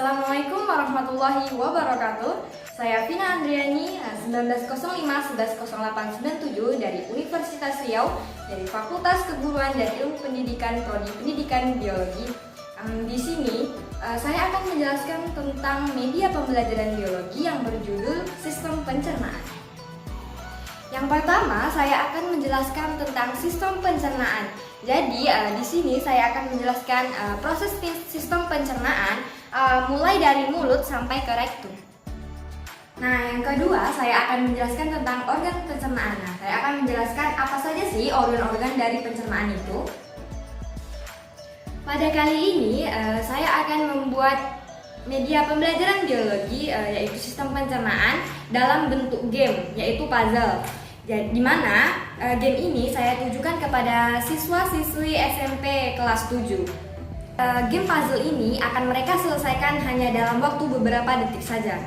Assalamualaikum warahmatullahi wabarakatuh. Saya Vina Andriani, 1905-110897 dari Universitas Riau, dari Fakultas Keguruan dan Ilmu Pendidikan Prodi Pendidikan Biologi. Di sini saya akan menjelaskan tentang media pembelajaran biologi yang berjudul Sistem Pencernaan. Yang pertama, saya akan menjelaskan tentang sistem pencernaan. Jadi, di sini saya akan menjelaskan proses sistem pencernaan mulai dari mulut sampai ke rektum. Nah, yang kedua, saya akan menjelaskan tentang organ pencernaan. Nah, saya akan menjelaskan apa saja sih organ-organ dari pencernaan itu. Pada kali ini, saya akan membuat media pembelajaran biologi, yaitu sistem pencernaan dalam bentuk game, yaitu puzzle. Di mana game ini saya tujukan kepada siswa-siswi SMP kelas 7. Game puzzle ini akan mereka selesaikan hanya dalam waktu beberapa detik saja.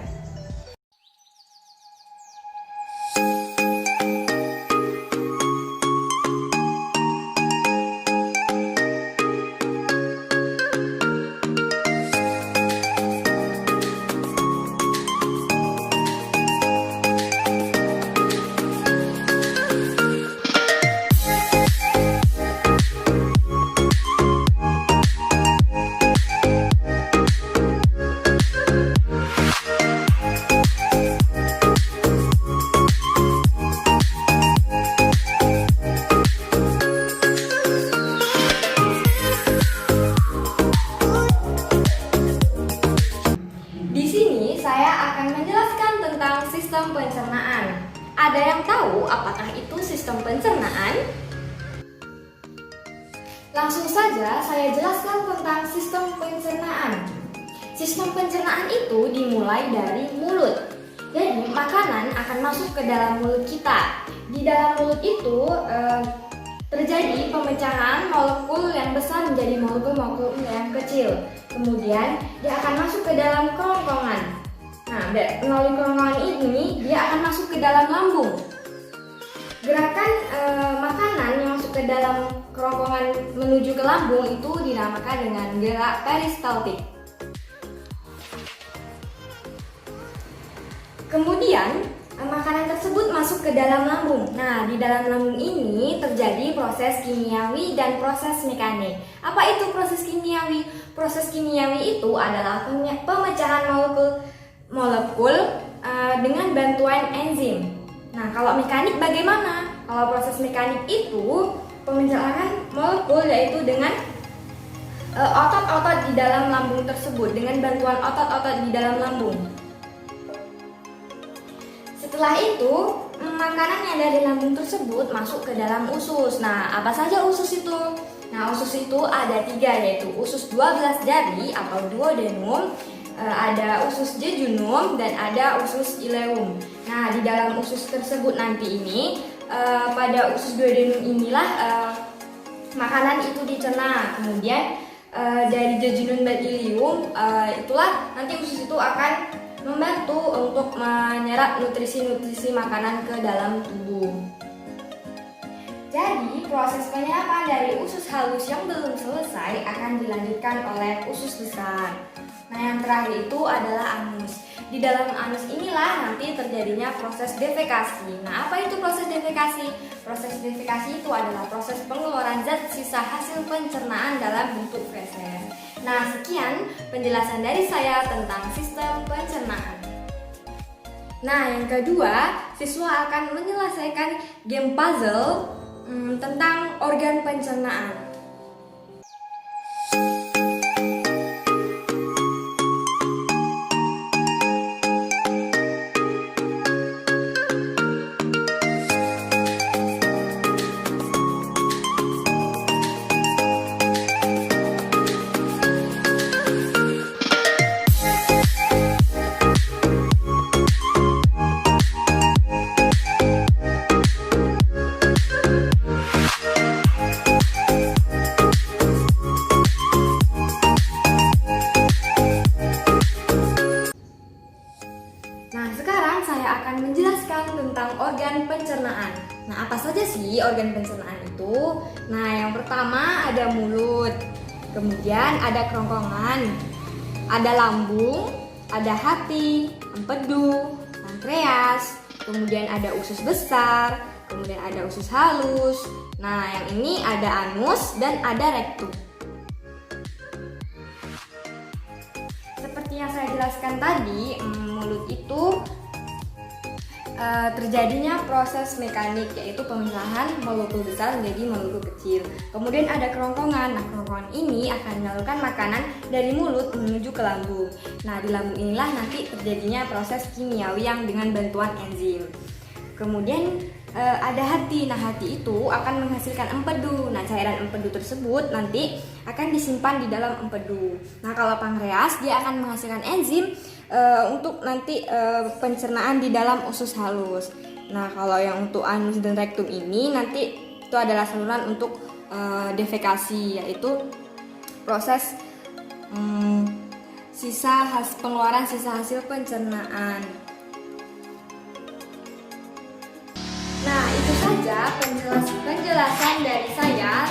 Sistem pencernaan. Ada yang tahu apakah itu sistem pencernaan? Langsung saja saya jelaskan tentang sistem pencernaan. Sistem pencernaan itu dimulai dari mulut. Jadi makanan akan masuk ke dalam mulut kita. Di dalam mulut itu terjadi pemecahan molekul yang besar menjadi molekul-molekul yang kecil. Kemudian dia akan masuk ke dalam kerongkongan. Nah, melalui kerongkongan ini dia akan masuk ke dalam lambung. Gerakan makanan yang masuk ke dalam kerongkongan menuju ke lambung itu dinamakan dengan gerak peristaltik. Kemudian makanan tersebut masuk ke dalam lambung. Nah, di dalam lambung ini terjadi proses kimiawi dan proses mekanik. Apa itu proses kimiawi? Proses kimiawi itu adalah pemecahan molekul dengan bantuan enzim. Nah, kalau mekanik bagaimana? Kalau proses mekanik itu pemecahan molekul yaitu dengan otot-otot di dalam lambung tersebut, dengan bantuan otot-otot di dalam lambung. Setelah itu, makanan yang dari lambung tersebut masuk ke dalam usus. Nah, apa saja usus itu? Nah, usus itu ada 3, yaitu usus 12 jari atau duodenum, ada usus jejunum, dan ada usus ileum. Nah, di dalam usus tersebut nanti ini, pada usus duodenum inilah makanan itu dicerna. Kemudian dari jejunum dan ileum, itulah nanti usus itu akan membantu untuk menyerap nutrisi-nutrisi makanan ke dalam tubuh. Jadi, proses penyerapan dari usus halus yang belum selesai akan dilanjutkan oleh usus besar. Nah, yang terakhir itu adalah anus. Di dalam anus inilah nanti terjadinya proses defekasi. Nah, apa itu proses defekasi? Proses defekasi itu adalah proses pengeluaran zat sisa hasil pencernaan dalam bentuk feses. Nah, sekian penjelasan dari saya tentang sistem pencernaan. Nah, yang kedua, siswa akan menyelesaikan game puzzle tentang organ pencernaan. Tentang organ pencernaan. Nah, apa saja sih organ pencernaan itu? Nah, yang pertama ada mulut, kemudian ada kerongkongan, ada lambung, ada hati, empedu, pankreas, kemudian ada usus besar, kemudian ada usus halus. Nah, yang ini ada anus dan ada rektum. Seperti yang saya jelaskan tadi, mulut itu terjadinya proses mekanik, yaitu pemisahan molekul besar menjadi molekul kecil. Kemudian ada kerongkongan. Nah, kerongkongan ini akan menyalurkan makanan dari mulut menuju ke lambung. Nah, di lambung inilah nanti terjadinya proses kimiawi yang dengan bantuan enzim. Kemudian ada hati. Nah, hati itu akan menghasilkan empedu. Nah, cairan empedu tersebut nanti akan disimpan di dalam empedu. Nah, kalau pankreas dia akan menghasilkan enzim untuk nanti pencernaan di dalam usus halus. Nah, kalau yang untuk anus dan rektum ini nanti itu adalah saluran untuk defekasi, yaitu proses pengeluaran sisa hasil pencernaan. Nah, itu saja penjelasan dari saya